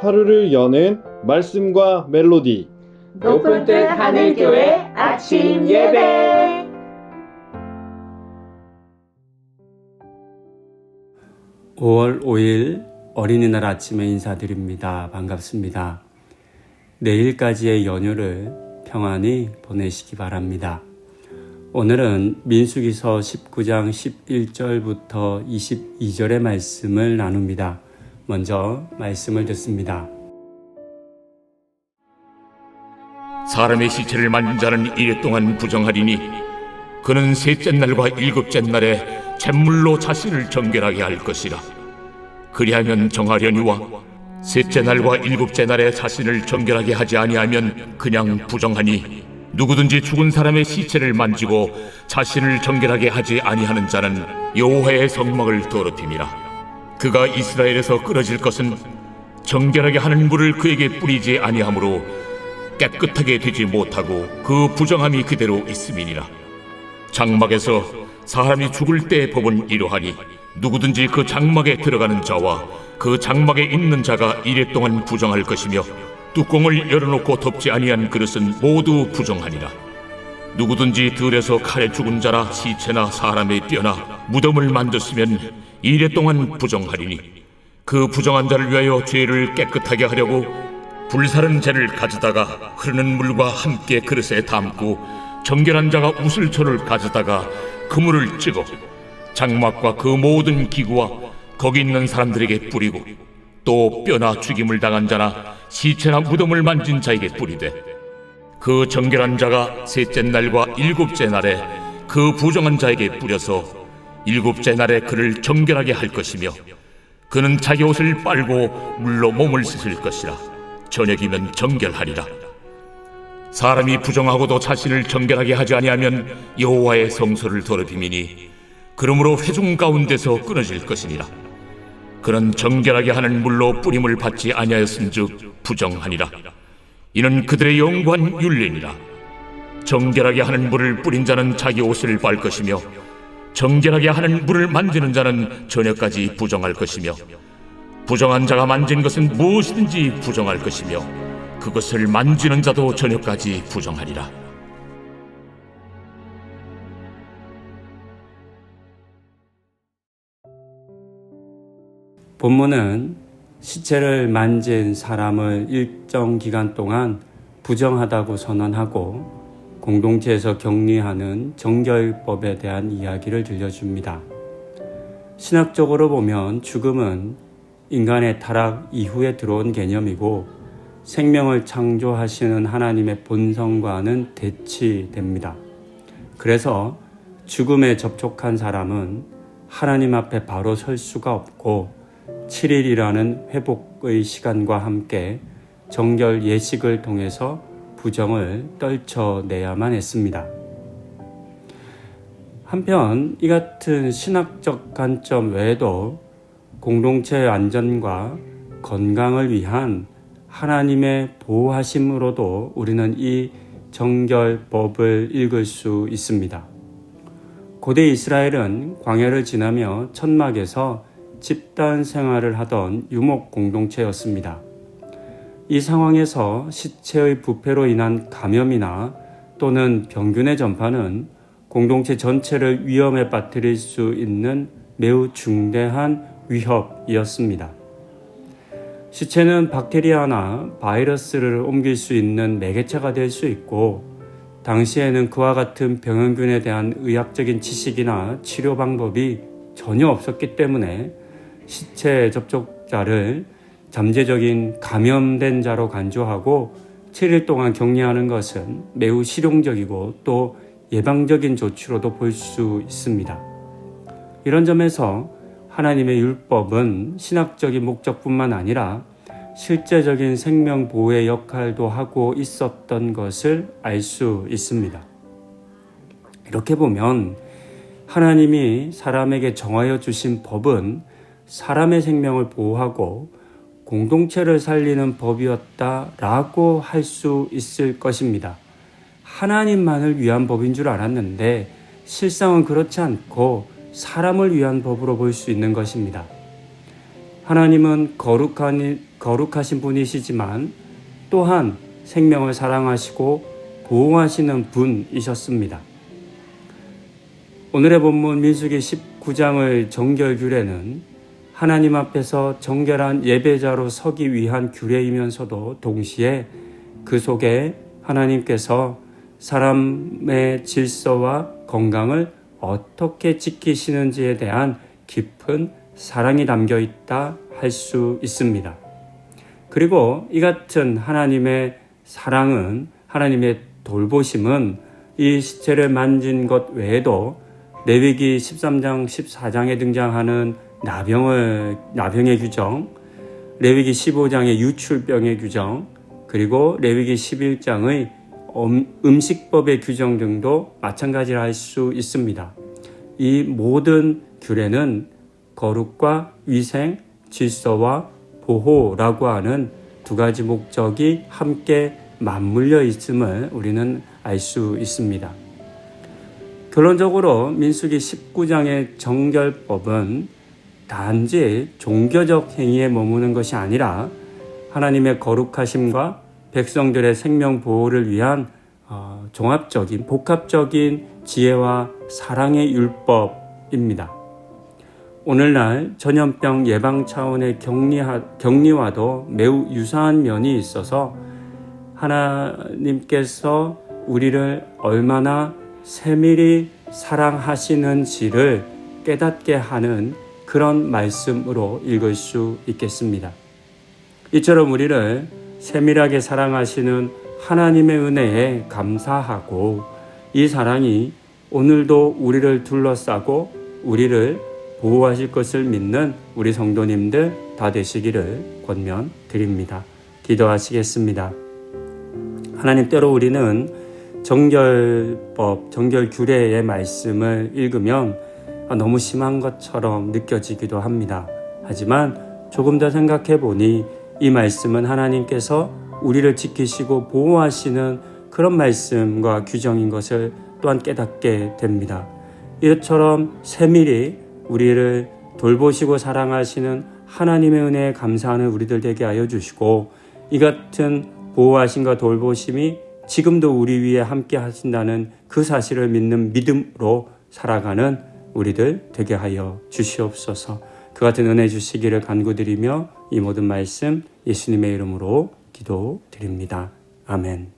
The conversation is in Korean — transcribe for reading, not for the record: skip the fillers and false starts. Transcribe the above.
하루를 여는 말씀과 멜로디. 높은 뜻 하늘교회 아침 예배. (5월 5일) 어린이날 아침에 인사드립니다. 반갑습니다. 내일까지의 연휴를 평안히 보내시기 바랍니다. 오늘은 민수기서 19장 11절부터 22절의 말씀을 나눕니다. 먼저 말씀을 듣습니다. 사람의 시체를 만진 자는 이래 동안 부정하리니 그는 셋째 날과 일곱째 날에 잿물로 자신을 정결하게 할 것이라. 그리하면 정하려니와 셋째 날과 일곱째 날에 자신을 정결하게 하지 아니하면 그냥 부정하니, 누구든지 죽은 사람의 시체를 만지고 자신을 정결하게 하지 아니하는 자는 여호와의 성막을 더럽힘이라. 그가 이스라엘에서 끊어질 것은 정결하게 하는 물을 그에게 뿌리지 아니하므로 깨끗하게 되지 못하고 그 부정함이 그대로 있음이니라. 장막에서 사람이 죽을 때의 법은 이러하니, 누구든지 그 장막에 들어가는 자와 그 장막에 있는 자가 이래 동안 부정할 것이며, 뚜껑을 열어놓고 덮지 아니한 그릇은 모두 부정하니라. 누구든지 들에서 칼에 죽은 자나 시체나 사람의 뼈나 무덤을 만졌으면 이래 동안 부정하리니, 그 부정한 자를 위하여 죄를 깨끗하게 하려고 불사른 재를 가져다가 흐르는 물과 함께 그릇에 담고, 정결한 자가 우슬초를 가져다가 그물을 찍어 장막과 그 모든 기구와 거기 있는 사람들에게 뿌리고, 또 뼈나 죽임을 당한 자나 시체나 무덤을 만진 자에게 뿌리되, 그 정결한 자가 셋째 날과 일곱째 날에 그 부정한 자에게 뿌려서 일곱째 날에 그를 정결하게 할 것이며, 그는 자기 옷을 빨고 물로 몸을 씻을 것이라. 저녁이면 정결하리라. 사람이 부정하고도 자신을 정결하게 하지 아니하면 여호와의 성소를 더럽힘이니, 그러므로 회중 가운데서 끊어질 것이니라. 그는 정결하게 하는 물로 뿌림을 받지 아니하였은즉 부정하니라. 이는 그들의 영구한 율례니라. 정결하게 하는 물을 뿌린 자는 자기 옷을 빨 것이며, 정결하게 하는 물을 만지는 자는 저녁까지 부정할 것이며, 부정한 자가 만진 것은 무엇이든지 부정할 것이며, 그것을 만지는 자도 저녁까지 부정하리라. 본문은 시체를 만진 사람을 일정 기간 동안 부정하다고 선언하고 공동체에서 격리하는 정결법에 대한 이야기를 들려줍니다. 신학적으로 보면 죽음은 인간의 타락 이후에 들어온 개념이고, 생명을 창조하시는 하나님의 본성과는 대치됩니다. 그래서 죽음에 접촉한 사람은 하나님 앞에 바로 설 수가 없고, 7일이라는 회복의 시간과 함께 정결 예식을 통해서 부정을 떨쳐내야만 했습니다. 한편 이 같은 신학적 관점 외에도 공동체의 안전과 건강을 위한 하나님의 보호하심으로도 우리는 이 정결법을 읽을 수 있습니다. 고대 이스라엘은 광야를 지나며 천막에서 집단 생활을 하던 유목 공동체였습니다. 이 상황에서 시체의 부패로 인한 감염이나 또는 병균의 전파는 공동체 전체를 위험에 빠뜨릴 수 있는 매우 중대한 위협이었습니다. 시체는 박테리아나 바이러스를 옮길 수 있는 매개체가 될 수 있고, 당시에는 그와 같은 병원균에 대한 의학적인 지식이나 치료 방법이 전혀 없었기 때문에 시체 접촉자를 잠재적인 감염된 자로 간주하고 7일 동안 격리하는 것은 매우 실용적이고 또 예방적인 조치로도 볼 수 있습니다. 이런 점에서 하나님의 율법은 신학적인 목적뿐만 아니라 실제적인 생명 보호의 역할도 하고 있었던 것을 알 수 있습니다. 이렇게 보면 하나님이 사람에게 정하여 주신 법은 사람의 생명을 보호하고 공동체를 살리는 법이었다라고 할 수 있을 것입니다. 하나님만을 위한 법인 줄 알았는데 실상은 그렇지 않고 사람을 위한 법으로 볼 수 있는 것입니다. 하나님은 거룩하신 분이시지만 또한 생명을 사랑하시고 보호하시는 분이셨습니다. 오늘의 본문 민수기 19장의 정결 규례는 하나님 앞에서 정결한 예배자로 서기 위한 규례이면서도 동시에 그 속에 하나님께서 사람의 질서와 건강을 어떻게 지키시는지에 대한 깊은 사랑이 담겨 있다 할 수 있습니다. 그리고 이 같은 하나님의 사랑은, 하나님의 돌보심은 이 시체를 만진 것 외에도 레위기 13장 14장에 등장하는 나병의 규정, 레위기 15장의 유출병의 규정, 그리고 레위기 11장의 음식법의 규정 등도 마찬가지라 할 수 있습니다. 이 모든 규례는 거룩과 위생, 질서와 보호라고 하는 두 가지 목적이 함께 맞물려 있음을 우리는 알 수 있습니다. 결론적으로 민수기 19장의 정결법은 단지 종교적 행위에 머무는 것이 아니라 하나님의 거룩하심과 백성들의 생명 보호를 위한 종합적인, 복합적인 지혜와 사랑의 율법입니다. 오늘날 전염병 예방 차원의 격리와도 매우 유사한 면이 있어서 하나님께서 우리를 얼마나 세밀히 사랑하시는지를 깨닫게 하는 그런 말씀으로 읽을 수 있겠습니다. 이처럼 우리를 세밀하게 사랑하시는 하나님의 은혜에 감사하고 이 사랑이 오늘도 우리를 둘러싸고 우리를 보호하실 것을 믿는 우리 성도님들 다 되시기를 권면드립니다. 기도하시겠습니다. 하나님, 때로 우리는 정결법, 정결규례의 말씀을 읽으면 너무 심한 것처럼 느껴지기도 합니다. 하지만 조금 더 생각해 보니 이 말씀은 하나님께서 우리를 지키시고 보호하시는 그런 말씀과 규정인 것을 또한 깨닫게 됩니다. 이처럼 세밀히 우리를 돌보시고 사랑하시는 하나님의 은혜에 감사하는 우리들 되게 하여 주시고 이 같은 보호하심과 돌보심이 지금도 우리 위에 함께 하신다는 그 사실을 믿는 믿음으로 살아가는 우리들 되게 하여 주시옵소서. 그 같은 은혜 주시기를 간구드리며 이 모든 말씀 예수님의 이름으로 기도드립니다. 아멘.